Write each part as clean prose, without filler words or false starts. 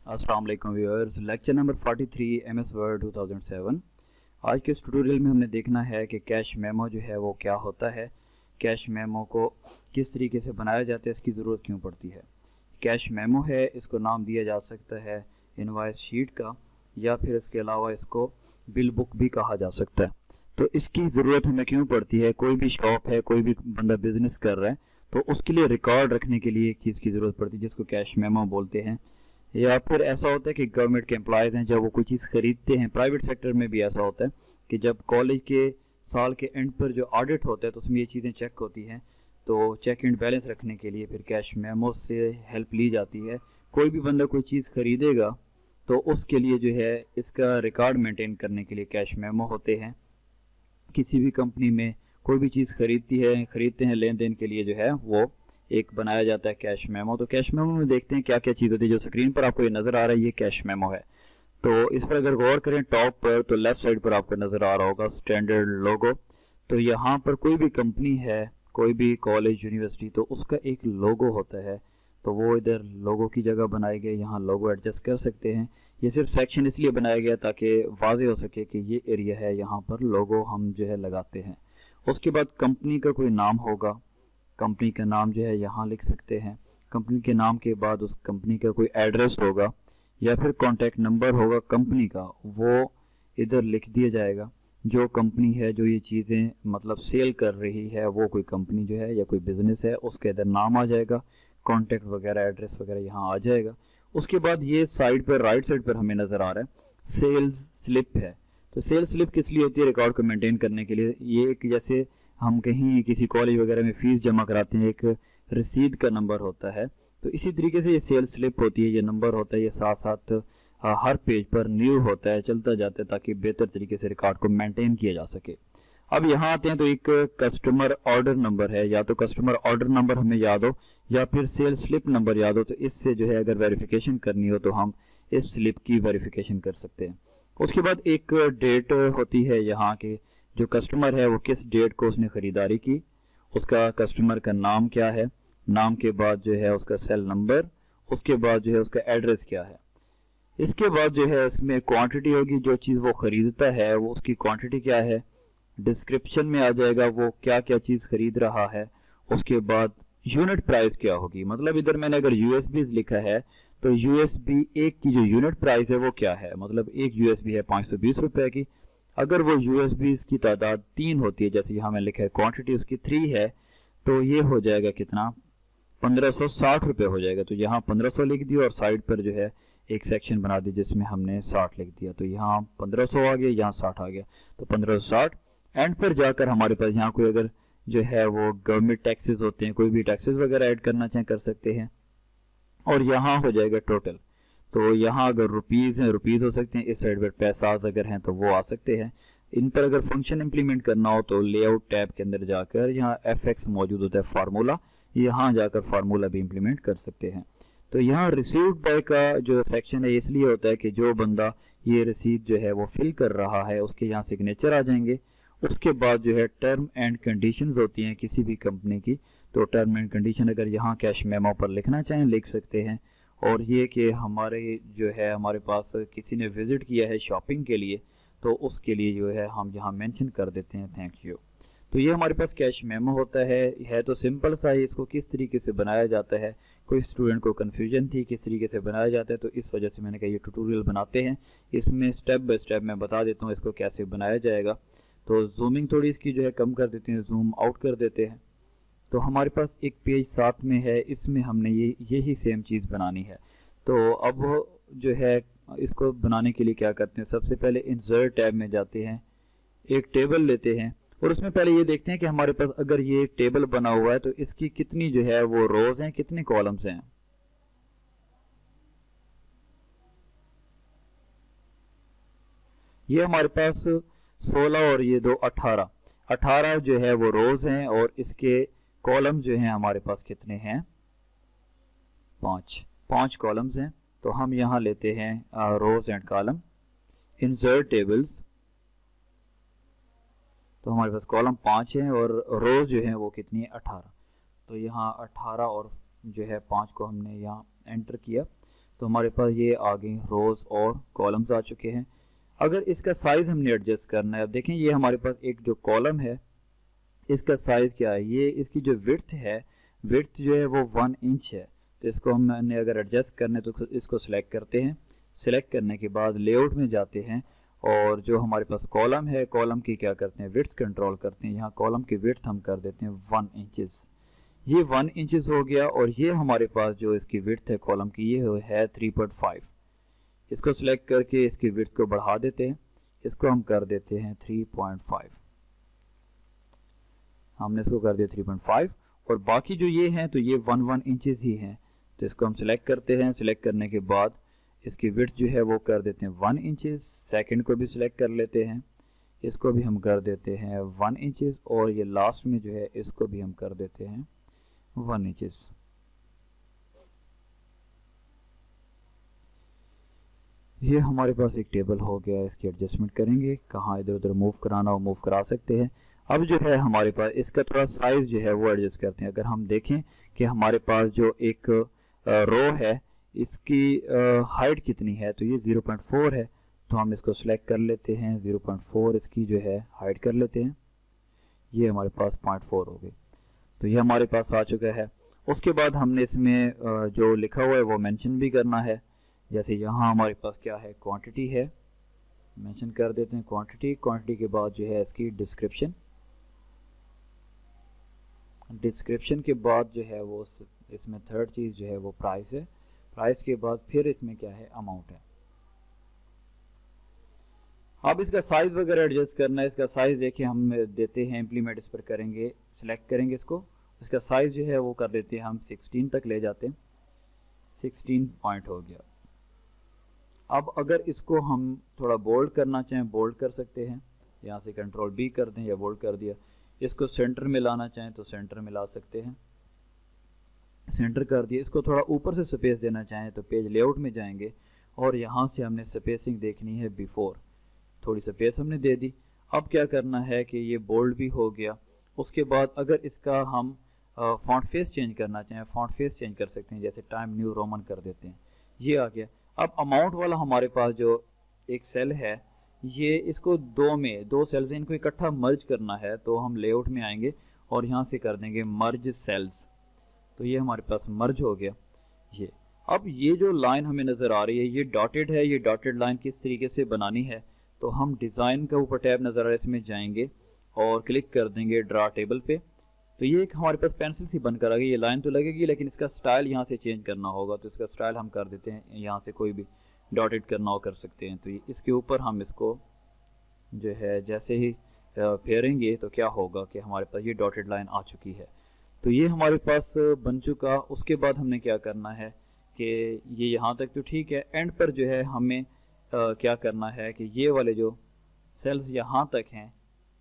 अस्सलाम वालेकुम viewers, lecture number 43 MS word 2007। आज के इस ट्यूटोरियल में हमने देखना है कि कैश मेमो जो है वो क्या होता है, कैश मेमो को किस तरीके से बनाया जाता है, इसकी ज़रूरत क्यों पड़ती है। कैश मेमो है, इसको नाम दिया जा सकता है इनवॉइस शीट का, या फिर इसके अलावा इसको बिल बुक भी कहा जा सकता है। तो इसकी ज़रूरत हमें क्यों पड़ती है? कोई भी शॉप है, कोई भी बंदा बिजनेस कर रहा है तो उसके लिए रिकॉर्ड रखने के लिए एक चीज़ की ज़रूरत पड़ती है जिसको कैश मेमो बोलते हैं। या फिर ऐसा होता है कि गवर्नमेंट के एम्प्लॉयज़ हैं, जब वो कोई चीज़ खरीदते हैं, प्राइवेट सेक्टर में भी ऐसा होता है कि जब कॉलेज के साल के एंड पर जो ऑडिट होता है तो उसमें ये चीज़ें चेक होती हैं, तो चेक एंड बैलेंस रखने के लिए फिर कैश मेमो से हेल्प ली जाती है। कोई भी बंदा कोई चीज़ खरीदेगा तो उसके लिए जो है इसका रिकॉर्ड मेंटेन करने के लिए कैश मेमो होते हैं। किसी भी कंपनी में कोई भी चीज़ खरीदते हैं लेन देन के लिए जो है वो एक बनाया जाता है कैश मेमो। तो कैश मेमो में देखते हैं क्या क्या चीज़ होती है। जो स्क्रीन पर आपको ये नज़र आ रहा है ये कैश मेमो है। तो इस पर अगर गौर करें टॉप पर तो लेफ्ट साइड पर आपको नज़र आ रहा होगा स्टैंडर्ड लोगो। तो यहाँ पर कोई भी कंपनी है, कोई भी कॉलेज यूनिवर्सिटी, तो उसका एक लोगो होता है। तो वो इधर लोगो की जगह बनाए गए, यहाँ लोगो एडजस्ट कर सकते हैं। ये सिर्फ सेक्शन इसलिए बनाया गया ताकि वाज़ेह हो सके कि ये एरिया है, यहाँ पर लोगो हम जो है लगाते हैं। उसके बाद कंपनी का कोई नाम होगा, कंपनी का नाम जो है यहाँ लिख सकते हैं। कंपनी के नाम के बाद उस कंपनी का कोई एड्रेस होगा या फिर कॉन्टैक्ट नंबर होगा कंपनी का, वो इधर लिख दिया जाएगा। जो कंपनी है जो ये चीज़ें मतलब सेल कर रही है, वो कोई कंपनी जो है या कोई बिज़नेस है, उसके इधर नाम आ जाएगा, कॉन्टैक्ट वगैरह एड्रेस वगैरह यहाँ आ जाएगा। उसके बाद ये साइड पर राइट साइड पर हमें नज़र आ रहा है सेल्स स्लिप है। तो सेल्स स्लिप किस लिए होती है? रिकॉर्ड को मेंटेन करने के लिए। ये एक जैसे हम कहीं किसी कॉलेज वगैरह में फ़ीस जमा कराते हैं, एक रसीद का नंबर होता है, तो इसी तरीके से ये सेल्स स्लिप होती है, ये नंबर होता है, ये साथ साथ हर पेज पर न्यू होता है, चलता जाता है ताकि बेहतर तरीके से रिकॉर्ड को मेंटेन किया जा सके। अब यहाँ आते हैं तो एक कस्टमर ऑर्डर नंबर है, या तो कस्टमर ऑर्डर नंबर हमें याद हो या फिर सेल्स स्लिप नंबर याद हो, तो इससे जो है अगर वेरिफिकेशन करनी हो तो हम इस स्लिप की वेरिफिकेशन कर सकते हैं। उसके बाद एक डेट होती है यहाँ के, जो कस्टमर है वो किस डेट को उसने ख़रीदारी की, उसका कस्टमर का नाम क्या है, नाम के बाद जो है उसका सेल नंबर, उसके बाद जो है उसका एड्रेस क्या है। इसके बाद जो है इसमें क्वांटिटी होगी, जो चीज़ वो ख़रीदता है वो उसकी क्वांटिटी क्या है। डिस्क्रिप्शन में आ जाएगा वो क्या क्या चीज़ खरीद रहा है। उसके बाद यूनिट प्राइस क्या होगी, मतलब इधर मैंने अगर यूएसबी लिखा है तो यूएसबी एक की जो यूनिट प्राइस है वो क्या है, मतलब एक यूएसबी है 520 रुपए की। अगर वो यूएसबी की तादाद 3 होती है, जैसे यहाँ में लिखा है क्वांटिटी उसकी 3 है, तो ये हो जाएगा कितना, 1560 रुपये हो जाएगा। तो यहाँ 1500 लिख दिया और साइड पर जो है एक सेक्शन बना दिया जिसमें हमने 60 लिख दिया, तो यहाँ 1500 आ गया, यहाँ 60 आ गया, तो 1560। एंड पर जाकर हमारे पास यहाँ कोई अगर जो है वो गवर्नमेंट टैक्सेस होते हैं, कोई भी टैक्सेस वगैरह ऐड करना चाहें कर सकते हैं, और यहाँ हो जाएगा टोटल। तो यहाँ अगर रुपीज़ हैं रुपीज़ हो सकते हैं, इस साइड पर पैसाज अगर हैं तो वो आ सकते हैं। इन पर अगर फंक्शन इंप्लीमेंट करना हो तो लेआउट टैब के अंदर जाकर यहाँ एफएक्स मौजूद होता है फार्मूला, यहाँ जाकर फार्मूला भी इंप्लीमेंट कर सकते हैं। तो यहाँ रिसीव्ड बाय का जो सेक्शन है इसलिए होता है कि जो बंदा ये रसीद जो है वो फिल कर रहा है उसके यहाँ सिग्नेचर आ जाएंगे। उसके बाद जो है टर्म एंड कंडीशंस होती हैं किसी भी कंपनी की, तो टर्म एंड कंडीशन अगर यहाँ कैश मेमो पर लिखना चाहें लिख सकते हैं। और ये कि हमारे जो है हमारे पास किसी ने विज़िट किया है शॉपिंग के लिए तो उसके लिए जो है हम यहाँ मेंशन कर देते हैं थैंक यू। तो ये हमारे पास कैश मेमो होता है तो सिंपल सा है। इसको किस तरीके से बनाया जाता है, कोई स्टूडेंट को कन्फ्यूजन थी किस तरीके से बनाया जाता है, तो इस वजह से मैंने कहा ये ट्यूटोरियल बनाते हैं, इसमें स्टेप बाय स्टेप मैं बता देता हूँ इसको कैसे बनाया जाएगा। तो जूमिंग थोड़ी इसकी जो है कम कर देते हैं, जूम आउट कर देते हैं। तो हमारे पास एक पेज साथ में है, इसमें हमने यही सेम चीज़ बनानी है। तो अब जो है इसको बनाने के लिए क्या करते हैं, सबसे पहले इंसर्ट टैब में जाते हैं, एक टेबल लेते हैं और उसमें पहले ये देखते हैं कि हमारे पास अगर ये टेबल बना हुआ है तो इसकी कितनी जो है वो रोज हैं, कितने कॉलम्स हैं। ये हमारे पास 16 और ये 2 18 जो है वो रोज हैं, और इसके कॉलम जो हैं हमारे पास कितने हैं, 5 कॉलम्स हैं। तो हम यहाँ लेते हैं रोज एंड कॉलम, इंसर्ट टेबल्स। तो हमारे पास कॉलम 5 हैं और रोज जो है वो कितनी है, 18। तो यहाँ 18 और जो है 5 को हमने यहाँ एंटर किया। तो हमारे पास ये आ गई रोज़ और कॉलम्स आ चुके हैं। अगर इसका साइज़ हमने एडजस्ट करना है, अब देखें ये हमारे पास एक जो कॉलम है इसका साइज़ क्या है, ये इसकी जो विड्थ है, विड्थ जो है वो 1 इंच है। तो इसको हमने अगर एडजस्ट करने तो इसको सिलेक्ट करते हैं। सिलेक्ट करने के बाद लेआउट में जाते हैं और जो हमारे पास कॉलम है, कॉलम की क्या करते हैं, विड्थ कंट्रोल करते हैं। यहाँ कॉलम की विड्थ हम कर देते हैं 1 इंचेस। ये 1 इंचेस हो गया और ये हमारे पास जो इसकी विड्थ है कॉलम की ये है 3.5। इसको सिलेक्ट करके इसकी विड्थ को बढ़ा देते हैं, इसको हम कर देते हैं 3.5। हमने इसको कर दिया 3.5 और बाकी जो ये हैं तो ये 1 इंचेस ही हैं। तो इसको हम सिलेक्ट करते हैं। सिलेक्ट करने के बाद इसकी विड्थ जो है वो कर देते हैं 1 इंचेस। सेकंड को भी सिलेक्ट कर लेते हैं, इसको भी हम कर देते हैं 1 इंचेस और ये लास्ट में जो है इसको भी हम कर देते हैं 1 इंचेस। ये हमारे पास एक टेबल हो गया। इसकी एडजस्टमेंट करेंगे, कहाँ इधर उधर मूव कराना हो मूव करा सकते हैं। अब जो है हमारे पास इसका थोड़ा साइज़ जो है वो एडजस्ट करते हैं। अगर हम देखें कि हमारे पास जो एक रो है इसकी हाइट कितनी है, तो ये 0.4 है। तो हम इसको सिलेक्ट कर लेते हैं, 0.4 इसकी जो है हाइट कर लेते हैं। ये हमारे पास 0.4 हो गई। तो ये हमारे पास आ चुका है। उसके बाद हमने इसमें जो लिखा हुआ है वो मेंशन भी करना है। जैसे यहाँ हमारे पास क्या है, क्वांटिटी है, मेंशन कर देते हैं क्वांटिटी। क्वांटिटी के बाद जो है इसकी डिस्क्रिप्शन, डिस्क्रिप्शन के बाद जो है वो इसमें थर्ड चीज़ जो है वो प्राइस है। प्राइस के बाद फिर इसमें क्या है, अमाउंट है। अब इसका साइज़ वगैरह एडजस्ट करना है। इसका साइज़ देखिए हम देते हैं, इम्प्लीमेंट इस पर करेंगे, सिलेक्ट करेंगे इसको। इसका साइज़ जो है वो कर देते हैं हम 16 तक ले जाते हैं। 16 पॉइंट हो गया। अब अगर इसको हम थोड़ा बोल्ड करना चाहें बोल्ड कर सकते हैं, यहाँ से कंट्रोल B कर दें या बोल्ड कर दिया। इसको सेंटर में लाना चाहें तो सेंटर में ला सकते हैं, सेंटर कर दिया। इसको थोड़ा ऊपर से स्पेस देना चाहें तो पेज लेआउट में जाएंगे और यहाँ से हमने स्पेसिंग देखनी है बिफोर, थोड़ी स्पेस हमने दे दी। अब क्या करना है कि ये बोल्ड भी हो गया। उसके बाद अगर इसका हम फॉन्ट फेस चेंज करना चाहें, फॉन्ट फेस चेंज कर सकते हैं, जैसे टाइम न्यू रोमन कर देते हैं, ये आ गया। अब अमाउंट वाला हमारे पास जो एक सेल है, ये इसको दो सेल्स इनको इकट्ठा मर्ज करना है। तो हम लेआउट में आएंगे और यहाँ से कर देंगे मर्ज सेल्स। तो ये हमारे पास मर्ज हो गया ये। अब ये जो लाइन हमें नज़र आ रही है ये डॉटेड है। ये डॉटेड लाइन किस तरीके से बनानी है, तो हम डिज़ाइन का ऊपर टैब नज़र आ रहा है, इसमें जाएंगे और क्लिक कर देंगे ड्रा टेबल पे। तो ये एक हमारे पास पेंसिल सी बनकर आ गई। ये लाइन तो लगेगी लेकिन इसका स्टाइल यहाँ से चेंज करना होगा। तो इसका स्टाइल हम कर देते हैं, यहाँ से कोई भी डॉटेड करना हो कर सकते हैं। तो इसके ऊपर हम इसको जो है जैसे ही फेरेंगे तो क्या होगा कि हमारे पास ये डॉटेड लाइन आ चुकी है। तो ये हमारे पास बन चुका। उसके बाद हमने क्या करना है कि ये यहाँ तक तो ठीक है, एंड पर जो है हमें क्या करना है कि ये वाले जो सेल्स यहाँ तक हैं,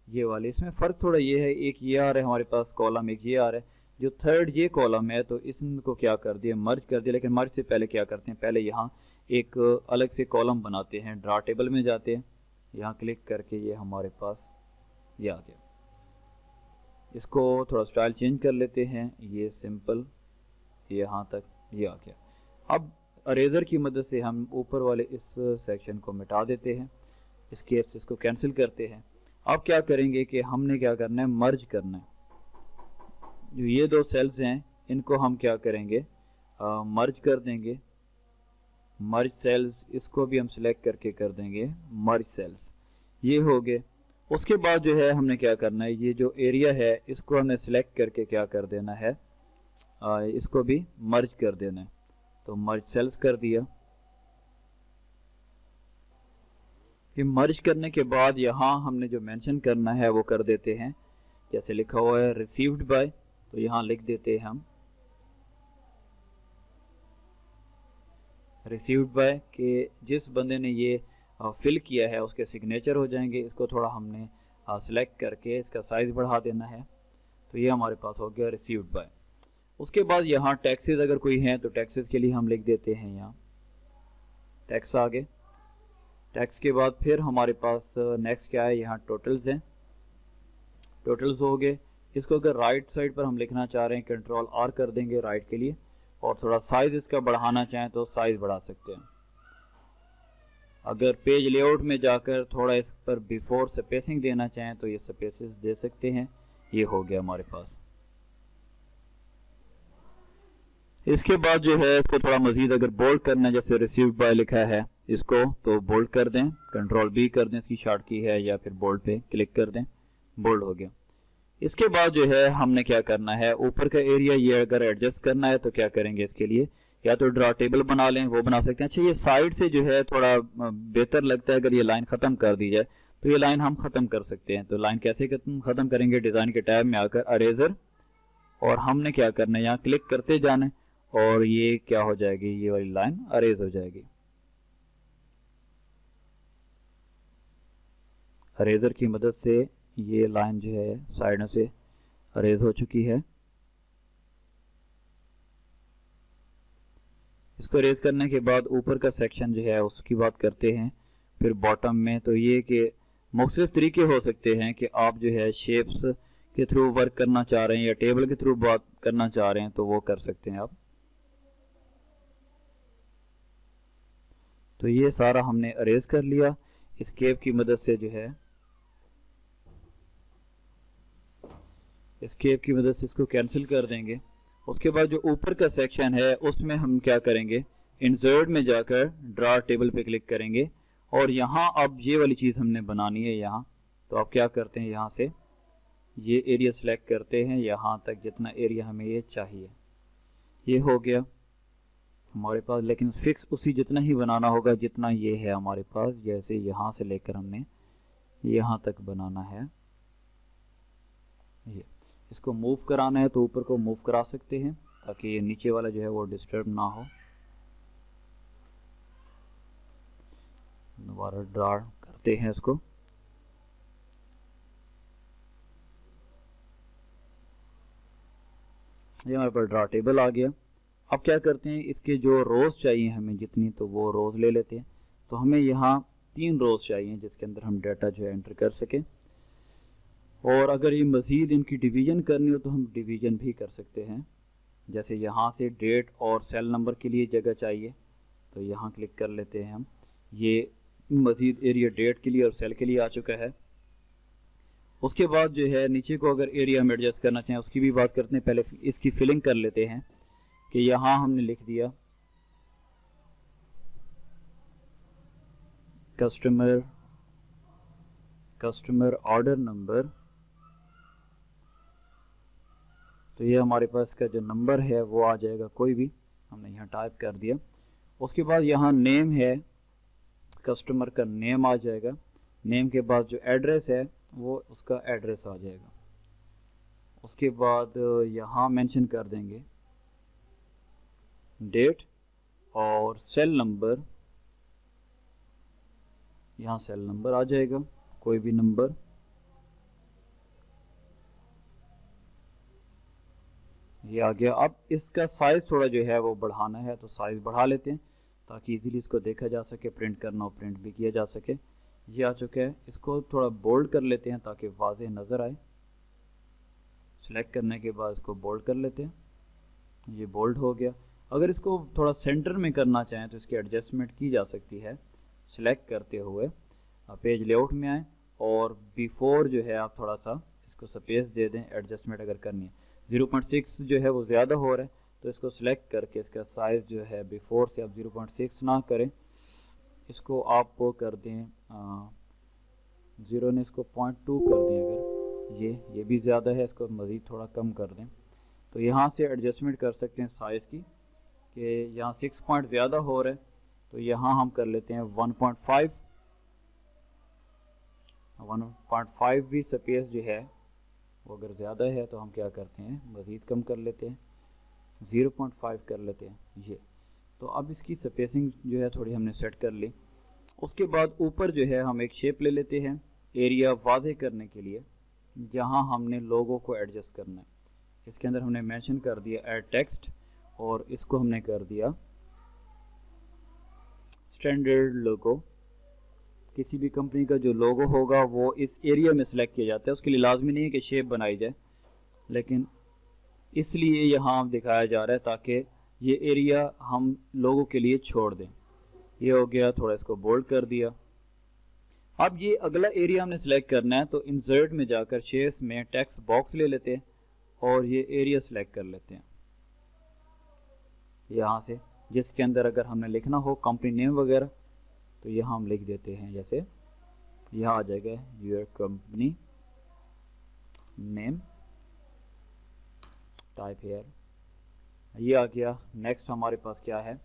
ये वाले, इसमें फ़र्क थोड़ा ये है, एक ये आ रहा है हमारे पास कॉलम, एक ये आ रहा है। जो थर्ड ये कॉलम है तो इसको क्या कर दिया, मर्ज कर दिया। लेकिन मर्ज से पहले क्या करते हैं, पहले यहाँ एक अलग से कॉलम बनाते हैं। ड्रा टेबल में जाते हैं, यहाँ क्लिक करके ये हमारे पास ये आ गया। इसको थोड़ा स्टाइल चेंज कर लेते हैं, ये सिंपल यहाँ तक ये आ गया। अब अरेज़र की मदद से हम ऊपर वाले इस सेक्शन को मिटा देते हैं, एस्केप से इसको कैंसिल करते हैं। अब क्या करेंगे कि हमने क्या करना है, मर्ज करना है। जो ये दो सेल्स हैं इनको हम क्या करेंगे, मर्ज कर देंगे। मर्ज सेल्स, इसको भी हम सिलेक्ट करके कर देंगे मर्ज सेल्स, ये हो गए। उसके बाद जो है हमने क्या करना है, ये जो एरिया है इसको हमने सिलेक्ट करके क्या कर देना है, इसको भी मर्ज कर देना है। तो मर्ज सेल्स कर दिया। फिर मर्ज करने के बाद यहाँ हमने जो मेंशन करना है वो कर देते हैं। जैसे लिखा हुआ है रिसीव्ड बाय, तो यहाँ लिख देते हैं हम रिसीव्ड बाय कि जिस बंदे ने ये फिल किया है उसके सिग्नेचर हो जाएंगे। इसको थोड़ा हमने सिलेक्ट करके इसका साइज़ बढ़ा देना है। तो ये हमारे पास हो गया रिसीव्ड बाय। उसके बाद यहाँ टैक्सेस अगर कोई हैं तो टैक्सेस के लिए हम लिख देते हैं यहाँ टैक्स आ गए। टैक्स के बाद फिर हमारे पास नेक्स्ट क्या है, यहाँ टोटल्स हैं। टोटल्स हो गए। इसको अगर राइट साइड पर हम लिखना चाह रहे हैं, कंट्रोल R कर देंगे राइट के लिए और थोड़ा साइज़ इसका बढ़ाना चाहें तो साइज़ बढ़ा सकते हैं। अगर पेज लेआउट में जाकर थोड़ा इस पर बिफोर स्पेसिंग देना चाहें तो ये स्पेसेस दे सकते हैं। ये हो गया हमारे पास। इसके बाद जो है इसको थोड़ा मजीद अगर बोल्ड करना है, जैसे रिसीव्ड बाय लिखा है इसको तो बोल्ड कर दें, कंट्रोल बी कर दें, इसकी शॉर्ट की है, या फिर बोल्ड पे क्लिक कर दें, बोल्ड हो गया। इसके बाद जो है हमने क्या करना है, ऊपर का एरिया ये अगर एडजस्ट करना है तो क्या करेंगे, इसके लिए या तो ड्रा टेबल बना लें, वो बना सकते हैं। अच्छा, ये साइड से जो है थोड़ा बेहतर लगता है अगर ये लाइन ख़त्म कर दी जाए, तो ये लाइन हम ख़त्म कर सकते हैं। तो लाइन कैसे ख़त्म करेंगे, डिज़ाइन के टैब में आकर अरेजर, और हमने क्या करना है यहाँ क्लिक करते जाना, और ये क्या हो जाएगी, ये वाली लाइन अरेज हो जाएगी। अरेजर की मदद से ये लाइन जो है साइडों से अरेज हो चुकी है। इसको अरेज करने के बाद ऊपर का सेक्शन जो है उसकी बात करते हैं। फिर बॉटम में तो ये कि मुख्तलिफ तरीके हो सकते हैं कि आप जो है शेप्स के थ्रू वर्क करना चाह रहे हैं या टेबल के थ्रू बात करना चाह रहे हैं तो वो कर सकते हैं आप। तो ये सारा हमने अरेज कर लिया। एस्केप की मदद से जो है, एस्केप की मदद से इसको कैंसिल कर देंगे। उसके बाद जो ऊपर का सेक्शन है उसमें हम क्या करेंगे, इंसर्ट में जाकर ड्रा टेबल पे क्लिक करेंगे, और यहाँ अब ये वाली चीज़ हमने बनानी है यहाँ। तो आप क्या करते हैं, यहाँ से ये एरिया सेलेक्ट करते हैं यहाँ तक जितना एरिया हमें ये चाहिए। ये हो गया हमारे पास, लेकिन फिक्स उसी जितना ही बनाना होगा जितना ये है हमारे पास। जैसे यहाँ से लेकर हमने यहाँ तक बनाना है। ये इसको मूव कराना है तो ऊपर को मूव करा सकते हैं ताकि ये नीचे वाला जो है वो डिस्टर्ब ना हो। दोबारा ड्रा करते हैं इसको। ये हमारे पास ड्रा टेबल आ गया। अब क्या करते हैं, इसके जो रोज़ चाहिए हमें जितनी, तो वो रोज़ ले लेते हैं। तो हमें यहाँ 3 रोज़ चाहिए जिसके अंदर हम डाटा जो है एंटर कर सकें। और अगर ये मज़ीद इनकी डिवीज़न करनी हो तो हम डिवीज़न भी कर सकते हैं। जैसे यहाँ से डेट और सेल नंबर के लिए जगह चाहिए तो यहाँ क्लिक कर लेते हैं हम। ये मज़ीद एरिया डेट के लिए और सेल के लिए आ चुका है। उसके बाद जो है नीचे को अगर एरिया हम एडजस्ट करना चाहें उसकी भी बात करते हैं। पहले इसकी फिलिंग कर लेते हैं कि यहाँ हमने लिख दिया कस्टमर ऑर्डर नंबर। तो ये हमारे पास का जो नंबर है वो आ जाएगा, कोई भी हमने यहाँ टाइप कर दिया। उसके बाद यहाँ नेम है, कस्टमर का नेम आ जाएगा। नेम के बाद जो एड्रेस है वो उसका एड्रेस आ जाएगा। उसके बाद यहाँ मेंशन कर देंगे डेट और सेल नंबर। यहाँ सेल नंबर आ जाएगा, कोई भी नंबर। ये आ गया। अब इसका साइज़ थोड़ा जो है वो बढ़ाना है तो साइज़ बढ़ा लेते हैं ताकि इजीली इसको देखा जा सके, प्रिंट करना हो प्रिंट भी किया जा सके। ये आ चुका है। इसको थोड़ा बोल्ड कर लेते हैं ताकि वाज़ेह नज़र आए। सेलेक्ट करने के बाद इसको बोल्ड कर लेते हैं। ये बोल्ड हो गया। अगर इसको थोड़ा सेंटर में करना चाहें तो इसकी एडजस्टमेंट की जा सकती है। सेलेक्ट करते हुए पेज लेआउट में आए और बिफोर जो है आप थोड़ा सा इसको स्पेस दे दें। एडजस्टमेंट अगर करनी है 0.6 जो है वो ज़्यादा हो रहा है तो इसको सिलेक्ट करके इसका साइज़ जो है बिफोर से आप 0.6 ना करें, इसको आप वो कर दें 0 ने इसको 0.2 कर दें। अगर ये भी ज़्यादा है इसको मज़ीद थोड़ा कम कर दें। तो यहाँ से एडजस्टमेंट कर सकते हैं साइज़ की कि यहाँ 6 पॉइंट ज़्यादा हो रहा है तो यहाँ हम कर लेते हैं 1.5। 1.5 भी स्पेस जो है वो अगर ज़्यादा है तो हम क्या करते हैं मज़ीद कम कर लेते हैं, 0.5 कर लेते हैं। ये तो अब इसकी स्पेसिंग जो है थोड़ी हमने सेट कर ली। उसके बाद ऊपर जो है हम एक शेप ले लेते हैं एरिया वाज़े करने के लिए, जहाँ हमने लोगों को एडजस्ट करना है। इसके अंदर हमने मेंशन कर दिया ऐड टेक्स्ट और इसको हमने कर दिया स्टैंडर्ड लोगो। किसी भी कंपनी का जो लोगो होगा वो इस एरिया में सिलेक्ट किया जाता है। उसके लिए लाजमी नहीं है कि शेप बनाई जाए, लेकिन इसलिए यहाँ दिखाया जा रहा है ताकि ये एरिया हम लोगों के लिए छोड़ दें। ये हो गया, थोड़ा इसको बोल्ड कर दिया। अब ये अगला एरिया हमने सेलेक्ट करना है, तो इंसर्ट में जाकर शेप्स में टेक्स्ट बॉक्स ले लेते हैं और ये एरिया सेलेक्ट कर लेते हैं यहाँ से, जिसके अंदर अगर हमने लिखना हो कंपनी नेम वगैरह तो यहाँ हम लिख देते हैं। जैसे यहाँ आ जाएगा your company name, type hair, ये आ गया। नेक्स्ट हमारे पास क्या है,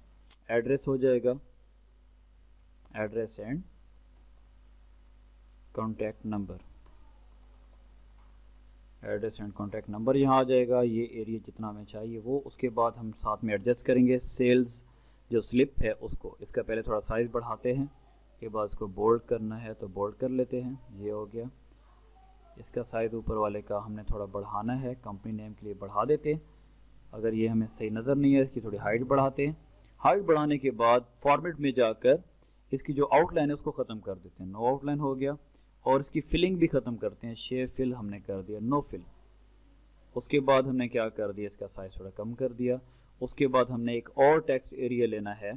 एड्रेस हो जाएगा, address and contact number, address and contact number यहाँ आ जाएगा। ये एरिया जितना हमें चाहिए वो, उसके बाद हम साथ में एडजस्ट करेंगे सेल्स जो स्लिप है उसको। इसका पहले थोड़ा साइज़ बढ़ाते हैं, के बाद इसको बोल्ड करना है तो बोल्ड कर लेते हैं, ये हो गया। इसका साइज़ ऊपर वाले का हमने थोड़ा बढ़ाना है, कंपनी नेम के लिए बढ़ा देते हैं। अगर ये हमें सही नज़र नहीं है, इसकी थोड़ी हाइट बढ़ाते हैं। हाइट बढ़ाने के बाद फॉर्मेट में जाकर इसकी जो आउटलाइन है उसको ख़त्म कर देते हैं, नो आउटलाइन हो गया। और इसकी फिलिंग भी ख़त्म करते हैं, शेप फिल हमने कर दिया, नो फिल। उसके बाद हमने क्या कर दिया, इसका साइज़ थोड़ा कम कर दिया। उसके बाद हमने एक और टेक्स्ट एरिया लेना है,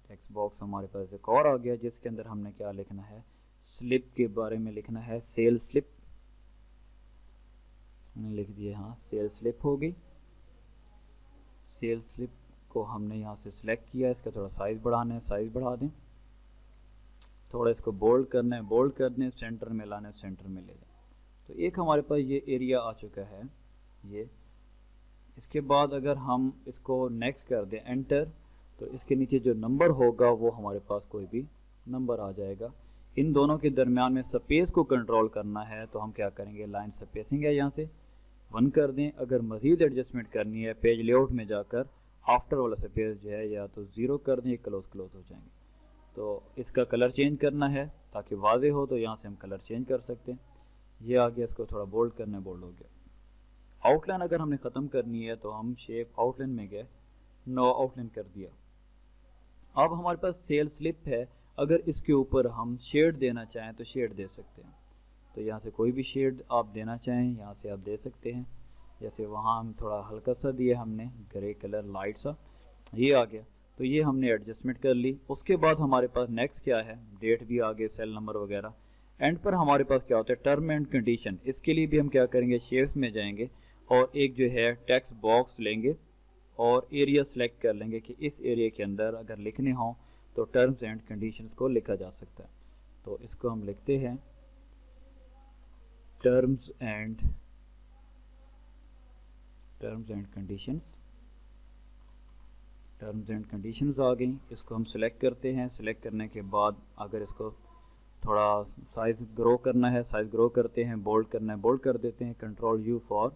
टेक्स्ट बॉक्स हमारे पास एक और आ गया, जिसके अंदर हमने क्या लिखना है, स्लिप के बारे में लिखना है, सेल स्लिप हमने लिख दिया। हाँ, सेल स्लिप हो गई। सेल स्लिप को हमने यहाँ से सिलेक्ट किया, इसका थोड़ा साइज़ बढ़ाना है, साइज़ बढ़ा दें। थोड़ा इसको बोल्ड करना है, बोल्ड कर दें, सेंटर में लाना है, सेंटर में ले जाए। तो एक हमारे पास ये एरिया आ चुका है ये। इसके बाद अगर हम इसको नेक्स्ट कर दें एंटर, तो इसके नीचे जो नंबर होगा वो हमारे पास कोई भी नंबर आ जाएगा। इन दोनों के दरमियान में स्पेस को कंट्रोल करना है, तो हम क्या करेंगे, लाइन स्पेसिंग है यहाँ से 1 कर दें। अगर मज़ीद एडजस्टमेंट करनी है, पेज लेआउट में जाकर आफ्टर वाला स्पेस जो है या तो 0 कर दें, क्लोज हो जाएंगे। तो इसका कलर चेंज करना है ताकि वाजे हो, तो यहाँ से हम कलर चेंज कर सकते हैं। ये आ गया, इसको थोड़ा बोल्ड करना है, बोल्ड हो गया। आउटलाइन अगर हमने ख़त्म करनी है तो हम शेप आउटलाइन में गए, नो आउटलाइन कर दिया। अब हमारे पास सेल स्लिप है, अगर इसके ऊपर हम शेड देना चाहें तो शेड दे सकते हैं। तो यहाँ से कोई भी शेड आप देना चाहें यहाँ से आप दे सकते हैं। जैसे वहाँ हम थोड़ा हल्का सा दिया हमने ग्रे कलर लाइट सा, ये आ गया। तो ये हमने एडजस्टमेंट कर ली। उसके बाद हमारे पास नेक्स्ट क्या है, डेट भी आ गए, सेल नंबर वगैरह। एंड पर हमारे पास क्या होता है, टर्म एंड कंडीशन। इसके लिए भी हम क्या करेंगे, शेप्स में जाएंगे और एक जो है टेक्स्ट बॉक्स लेंगे और एरिया सेलेक्ट कर लेंगे कि इस एरिया के अंदर अगर लिखने हों तो टर्म्स एंड कंडीशंस को लिखा जा सकता है। तो इसको हम लिखते हैं terms and conditions. Terms and conditions आ गई, इसको हम सिलेक्ट करते हैं। सिलेक्ट करने के बाद अगर इसको थोड़ा साइज़ ग्रो करना है, साइज़ ग्रो करते हैं, बोल्ड करना है, बोल्ड कर देते हैं, control U for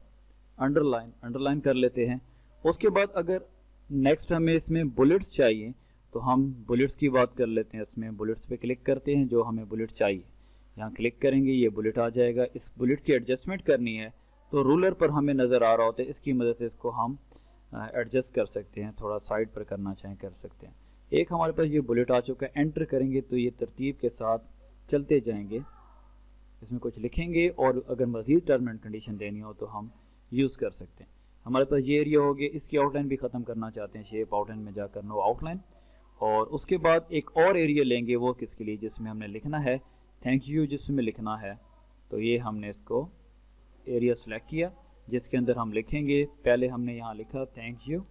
underline, underline कर लेते हैं। उसके बाद अगर नेक्स्ट हमें इसमें बुलेट्स चाहिए तो हम बुलेट्स की बात कर लेते हैं। इसमें बुलेट्स पे क्लिक करते हैं, जो हमें बुलेट चाहिए यहाँ क्लिक करेंगे, ये बुलेट आ जाएगा। इस बुलेट की एडजस्टमेंट करनी है तो रूलर पर हमें नज़र आ रहा होता है, इसकी मदद से इसको हम एडजस्ट कर सकते हैं, थोड़ा साइड पर करना चाहें कर सकते हैं। एक हमारे पास ये बुलेट आ चुका है, एंटर करेंगे तो ये तरतीब के साथ चलते जाएंगे, इसमें कुछ लिखेंगे और अगर मज़ीद टर्म एंड कंडीशन देनी हो तो हम यूज़ कर सकते हैं। हमारे पास ये एरिया हो गया। इसकी आउटलाइन भी ख़त्म करना चाहते हैं, शेप आउटलाइन में जाकर नो आउटलाइन। और उसके बाद एक और एरिया लेंगे, वो किसके लिए, जिसमें हमने लिखना है थैंक यू, जिसमें लिखना है। तो ये हमने इसको एरिया सेलेक्ट किया जिसके अंदर हम लिखेंगे, पहले हमने यहाँ लिखा थैंक यू,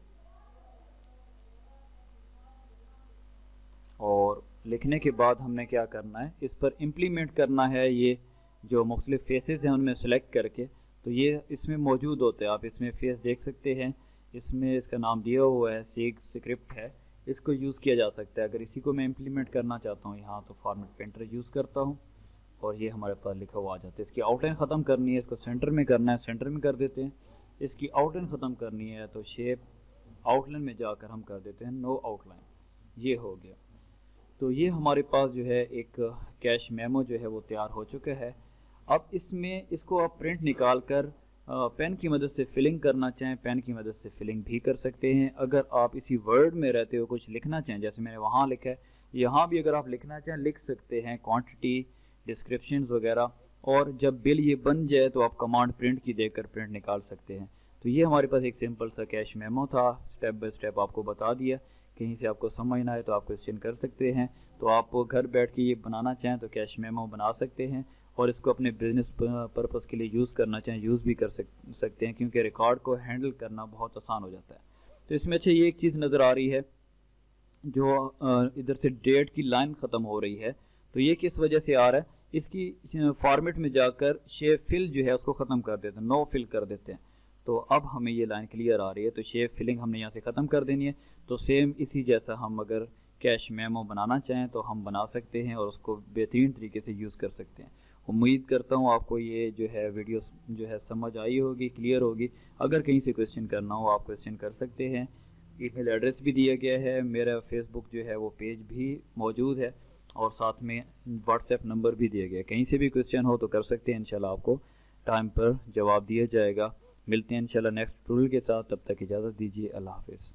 और लिखने के बाद हमने क्या करना है, इस पर इम्प्लीमेंट करना है। ये जो मुख्तलिफ फेसेस हैं उनमें सेलेक्ट करके, तो ये इसमें मौजूद होते हैं, आप इसमें फेस देख सकते हैं। इसमें इसका नाम दिया हुआ है, सीग स्क्रिप्ट है, इसको यूज़ किया जा सकता है। अगर इसी को मैं इम्प्लीमेंट करना चाहता हूँ यहाँ, तो फॉर्मेट पेंटर यूज़ करता हूँ और ये हमारे पास लिखा हुआ आ जाता है। इसकी आउटलाइन ख़त्म करनी है, इसको सेंटर में करना है, सेंटर में कर देते हैं। इसकी आउटलाइन ख़त्म करनी है तो शेप आउटलाइन में जाकर हम कर देते हैं नो आउटलाइन, ये हो गया। तो ये हमारे पास जो है एक कैश मेमो जो है वो तैयार हो चुका है। अब इसमें इसको आप प्रिंट निकाल कर पेन की मदद से फिलिंग करना चाहें, पेन की मदद से फिलिंग भी कर सकते हैं। अगर आप इसी वर्ड में रहते हो कुछ लिखना चाहें, जैसे मैंने वहाँ लिखा है, यहाँ भी अगर आप लिखना चाहें लिख सकते हैं, क्वांटिटी, डिस्क्रिप्शंस वगैरह। और जब बिल ये बन जाए तो आप कमांड प्रिंट की देकर प्रिंट निकाल सकते हैं। तो ये हमारे पास एक सिंपल सा कैश मेमो था, स्टेप बाय स्टेप आपको बता दिया। कहीं से आपको समझ ना आए तो आप क्वेश्चन कर सकते हैं। तो आप घर बैठ के ये बनाना चाहें तो कैश मेमो बना सकते हैं, और इसको अपने बिजनेस पर्पज़ के लिए यूज़ करना चाहें यूज़ भी कर सकते हैं, क्योंकि रिकॉर्ड को हैंडल करना बहुत आसान हो जाता है। तो इसमें अच्छा ये एक चीज़ नज़र आ रही है, जो इधर से डेट की लाइन ख़त्म हो रही है, तो ये किस वजह से आ रहा है, इसकी फॉर्मेट में जाकर शेप फिल जो है उसको ख़त्म कर देते हैं, नो फिल कर देते हैं। तो अब हमें ये लाइन क्लियर आ रही है, तो शेप फिलिंग हमने यहाँ से ख़त्म कर देनी है। तो सेम इसी जैसा हम अगर कैश मेमो बनाना चाहें तो हम बना सकते हैं और उसको बेहतरीन तरीके से यूज़ कर सकते हैं। उम्मीद करता हूँ आपको ये जो है वीडियो जो है समझ आई होगी, क्लियर होगी। अगर कहीं से क्वेश्चन करना हो आप क्वेश्चन कर सकते हैं। ईमेल एड्रेस भी दिया गया है, मेरा फेसबुक जो है वो पेज भी मौजूद है, और साथ में व्हाट्सएप नंबर भी दिया गया है। कहीं से भी क्वेश्चन हो तो कर सकते हैं, इंशाल्लाह आपको टाइम पर जवाब दिया जाएगा। मिलते हैं इंशाल्लाह नेक्स्ट ट्यूटोरियल के साथ, तब तक इजाज़त दीजिए, अल्लाह हाफ़िज़।